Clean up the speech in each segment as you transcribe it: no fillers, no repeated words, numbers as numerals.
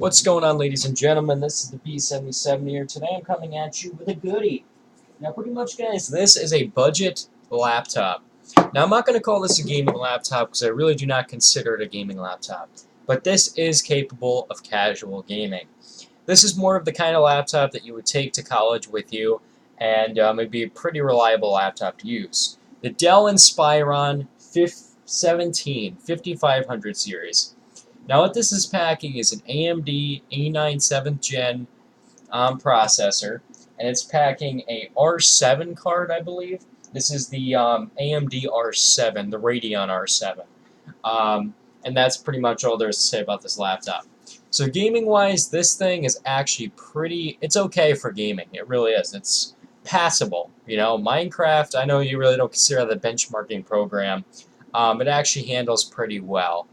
What's going on, ladies and gentlemen? This is the B77 here. Today I'm coming at you with a goodie. Now, pretty much, guys, this is a budget laptop. Now, I'm not going to call this a gaming laptop because I really do not consider it a gaming laptop. But this is capable of casual gaming. This is more of the kind of laptop that you would take to college with you, and it'd be a pretty reliable laptop to use. The Dell Inspiron 5500 series. Now what this is packing is an AMD A9 7th Gen processor, and it's packing a R7 card, I believe. This is the AMD R7, the Radeon R7. And that's pretty much all there is to say about this laptop. So gaming-wise, this thing is actually it's okay for gaming. It really is. It's passable. You know, Minecraft, I know you really don't consider that a benchmarking program. It actually handles pretty well.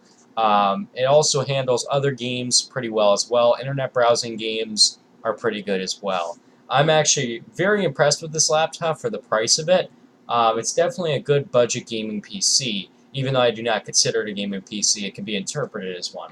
It also handles other games pretty well as well. Internet browsing games are pretty good as well. I'm actually very impressed with this laptop for the price of it. It's definitely a good budget gaming PC. Even though I do not consider it a gaming PC, it can be interpreted as one.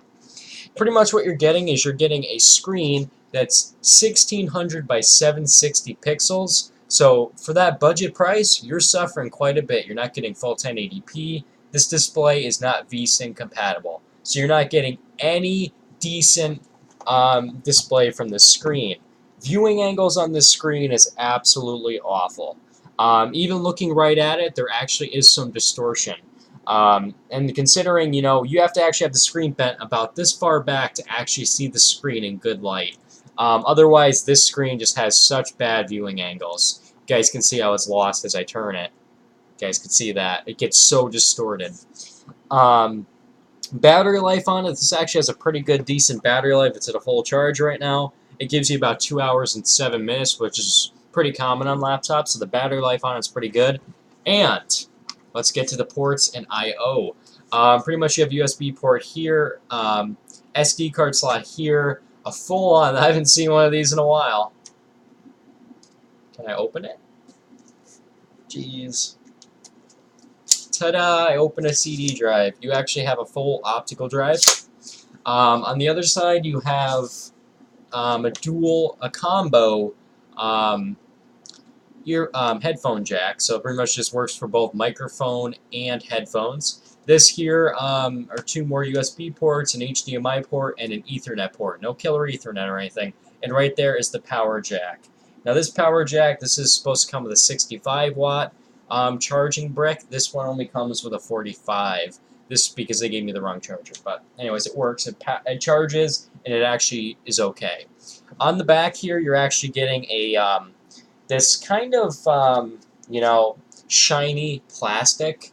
Pretty much what you're getting is a screen that's 1600 by 760 pixels. So for that budget price, you're suffering quite a bit. You're not getting full 1080p. This display is not VSync compatible, so you're not getting any decent display from the screen. Viewing angles on this screen is absolutely awful. Even looking right at it, there actually is some distortion. And considering, you have to actually have the screen bent about this far back to actually see the screen in good light. Otherwise, this screen just has such bad viewing angles. You guys can see how it's lost as I turn it. You guys can see that. It gets so distorted. Battery life on it, this actually has a pretty good, decent battery life. It's at a full charge right now. It gives you about 2 hours and 7 minutes, which is pretty common on laptops, so the battery life on it's pretty good. And let's get to the ports and I/O. Pretty much you have USB port here, SD card slot here, a full-on, I haven't seen one of these in a while. Can I open it? Jeez. Ta-da! I open a CD drive. You actually have a full optical drive. On the other side, you have a combo headphone jack. So it pretty much just works for both microphone and headphones. This here are 2 more USB ports, an HDMI port, and an Ethernet port. No killer Ethernet or anything. And right there is the power jack. Now this power jack, this is supposed to come with a 65 watt charging brick. This one only comes with a 45. This is because they gave me the wrong charger. But anyways, it works. It charges, and it actually is okay. On the back here, you're actually getting a this kind of shiny plastic.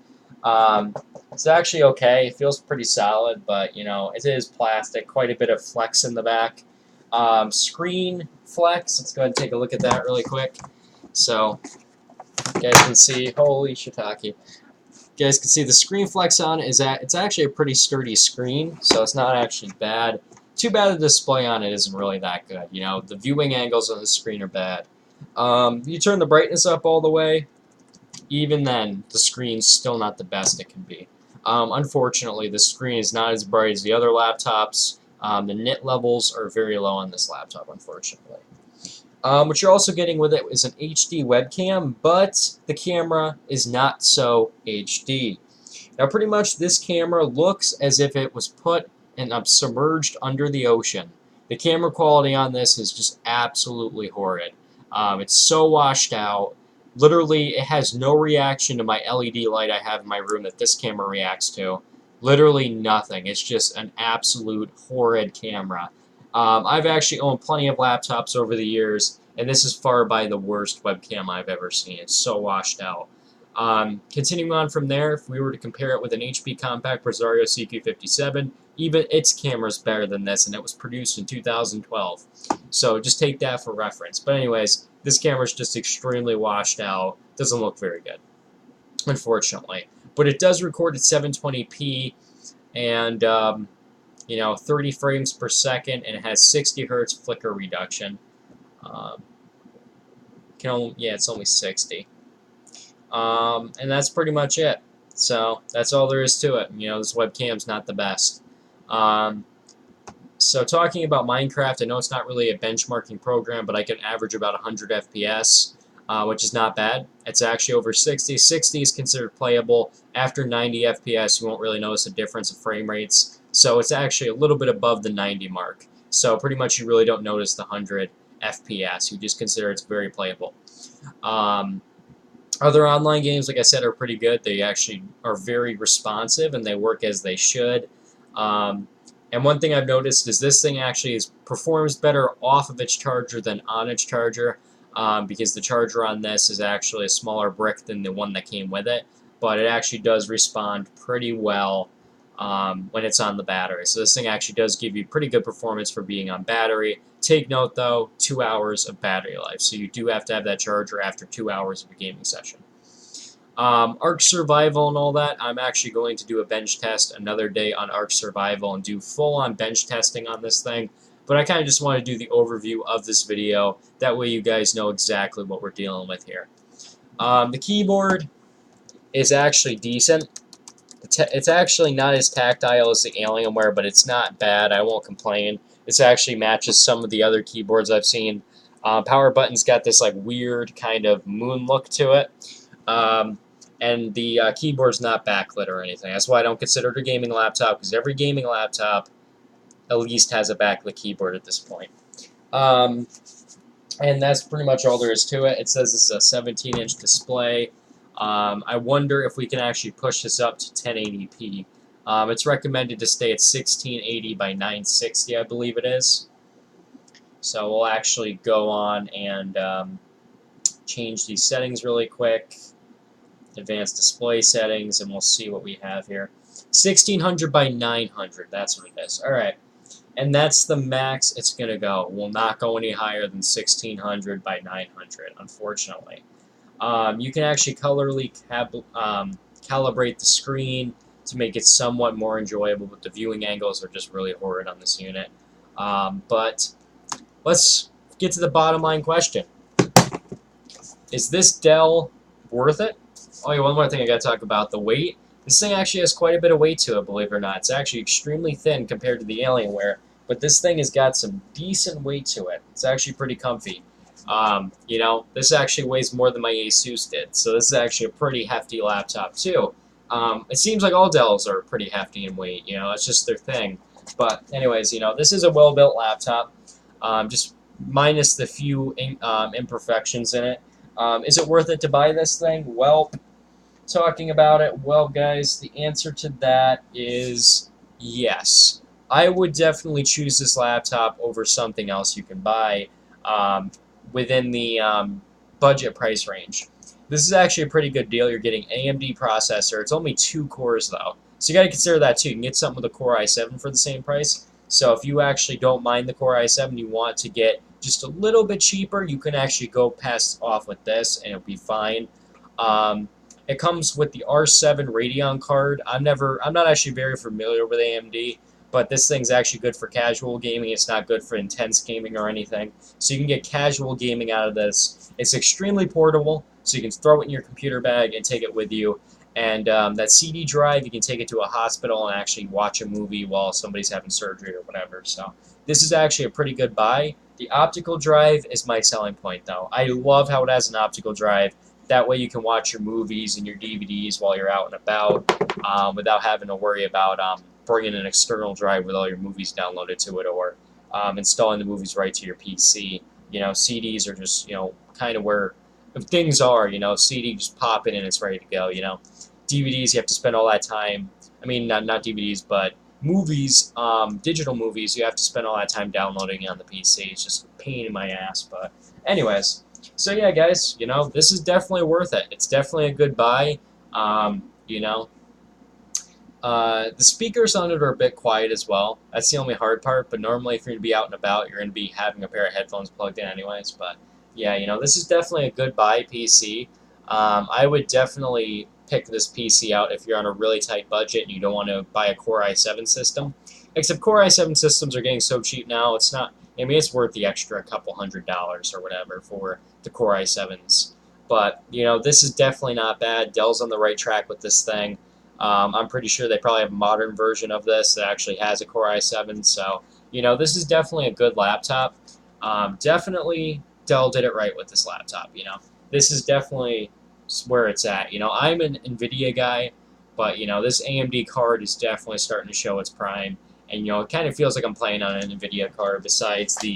It's actually okay. It feels pretty solid, but it is plastic. Quite a bit of flex in the back. Screen flex. Let's go ahead and take a look at that really quick. So you guys can see, holy shiitake. You guys can see the screen flex on it it's actually a pretty sturdy screen, so it's not actually bad. Too bad the display on it isn't really that good. The viewing angles on the screen are bad. You turn the brightness up all the way, even then, the screen's still not the best it can be. Unfortunately, the screen is not as bright as the other laptops. The nit levels are very low on this laptop, unfortunately. What you're also getting with it is an HD webcam, but the camera is not so HD. Now, pretty much this camera looks as if it was put and submerged under the ocean. The camera quality on this is just absolutely horrid. It's so washed out. Literally, it has no reaction to my LED light I have in my room that this camera reacts to. Literally nothing. It's just an absolute horrid camera. I've actually owned plenty of laptops over the years, and this is far by the worst webcam I've ever seen. It's so washed out. Continuing on from there, if we were to compare it with an HP Compact Rosario CQ57, even its camera is better than this, and it was produced in 2012. So just take that for reference. But anyways, this camera is just extremely washed out. Doesn't look very good, unfortunately. But it does record at 720p and 30 frames per second, and it has 60 hertz flicker reduction. It's only 60. And that's pretty much it. So that's all there is to it. This webcam's not the best. So talking about Minecraft, I know it's not really a benchmarking program, but I can average about 100 FPS, which is not bad. It's actually over 60. 60 is considered playable. After 90 FPS, you won't really notice a difference in frame rates. So it's actually a little bit above the 90 mark. So pretty much you really don't notice the 100 FPS. You just consider it's very playable. Um, Other online games, like I said, are pretty good. They actually are very responsive and they work as they should. And one thing I've noticed is this thing actually performs better off of its charger than on its charger, because the charger on this is actually a smaller brick than the one that came with it. But it actually does respond pretty well when it's on the battery. So this thing actually does give you pretty good performance for being on battery. Take note though, 2 hours of battery life. So you do have to have that charger after 2 hours of a gaming session. Ark Survival and all that, I'm actually going to do a bench test another day on Ark Survival and do full-on bench testing on this thing. But I kind of just want to do the overview of this video. That way you guys know exactly what we're dealing with here. The keyboard is actually decent. It's actually not as tactile as the Alienware, but it's not bad. I won't complain. This actually matches some of the other keyboards I've seen. Power button's got this like weird kind of moon look to it. And the keyboard's not backlit or anything. That's why I don't consider it a gaming laptop, because every gaming laptop at least has a backlit keyboard at this point. And that's pretty much all there is to it. It says this is a 17-inch display. I wonder if we can actually push this up to 1080p. It's recommended to stay at 1680 by 960, I believe it is. So we'll actually go on and change these settings really quick. Advanced display settings, and we'll see what we have here. 1600 by 900, that's what it is. Alright, and that's the max it's going to go. It will not go any higher than 1600 by 900, unfortunately. You can actually colorly calibrate the screen to make it somewhat more enjoyable, but the viewing angles are just really horrid on this unit. But let's get to the bottom line question. Is this Dell worth it? Oh yeah, one more thing I gotta talk about, the weight. This thing actually has quite a bit of weight to it, believe it or not. It's actually extremely thin compared to the Alienware, but this thing has got some decent weight to it. It's actually pretty comfy. You know, this actually weighs more than my Asus did, so this is actually a pretty hefty laptop too. It seems like all Dells are pretty hefty in weight, you know, that's just their thing. But anyways, you know, this is a well-built laptop, just minus the few imperfections in it. Is it worth it to buy this thing? Well, talking about it, well, guys, the answer to that is yes. I would definitely choose this laptop over something else you can buy within the budget price range. This is actually a pretty good deal. You're getting AMD processor. It's only 2 cores, though. So you got to consider that, too. You can get something with a Core i7 for the same price. So if you actually don't mind the Core i7, you want to get just a little bit cheaper, you can actually go pass off with this, and it'll be fine. It comes with the R7 Radeon card. I'm not actually very familiar with AMD, but this thing's actually good for casual gaming. It's not good for intense gaming or anything. So you can get casual gaming out of this. It's extremely portable, so you can throw it in your computer bag and take it with you. And that CD drive, you can take it to a hospital and actually watch a movie while somebody's having surgery or whatever. So this is actually a pretty good buy. The optical drive is my selling point, though. I love how it has an optical drive. That way you can watch your movies and your DVDs while you're out and about without having to worry about bringing an external drive with all your movies downloaded to it, or installing the movies right to your PC. You know, CDs are just, you know, kind of where things are, you know. CD, just pop it and it's ready to go, you know. DVDs, you have to spend all that time. I mean, not DVDs, but movies, digital movies, you have to spend all that time downloading on the PC. It's just a pain in my ass, but anyways. So yeah, guys, you know, this is definitely worth it. It's definitely a good buy. You know, the speakers on it are a bit quiet as well. That's the only hard part, but normally if you're going to be out and about, you're going to be having a pair of headphones plugged in anyways. But yeah, you know, this is definitely a good buy PC. I would definitely pick this PC out if you're on a really tight budget and you don't want to buy a Core i7 system. Except Core i7 systems are getting so cheap now, it's not, I mean, it's worth the extra couple $100 or whatever for the Core i7s. But, you know, this is definitely not bad. Dell's on the right track with this thing. I'm pretty sure they probably have a modern version of this that actually has a Core i7, so, you know, this is definitely a good laptop. Definitely Dell did it right with this laptop. You know, this is definitely where it's at. You know, I'm an NVIDIA guy, but you know, this AMD card is definitely starting to show its prime. And you know, it kind of feels like I'm playing on an NVIDIA card. Besides the,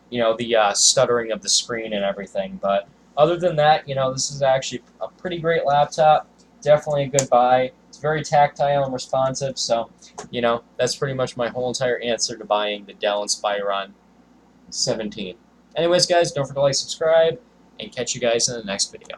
you know, the stuttering of the screen and everything. But other than that, you know, this is actually a pretty great laptop. Definitely a good buy. It's very tactile and responsive. So, you know, that's pretty much my whole entire answer to buying the Dell Inspiron 17. Anyways, guys, don't forget to like, subscribe, and catch you guys in the next video.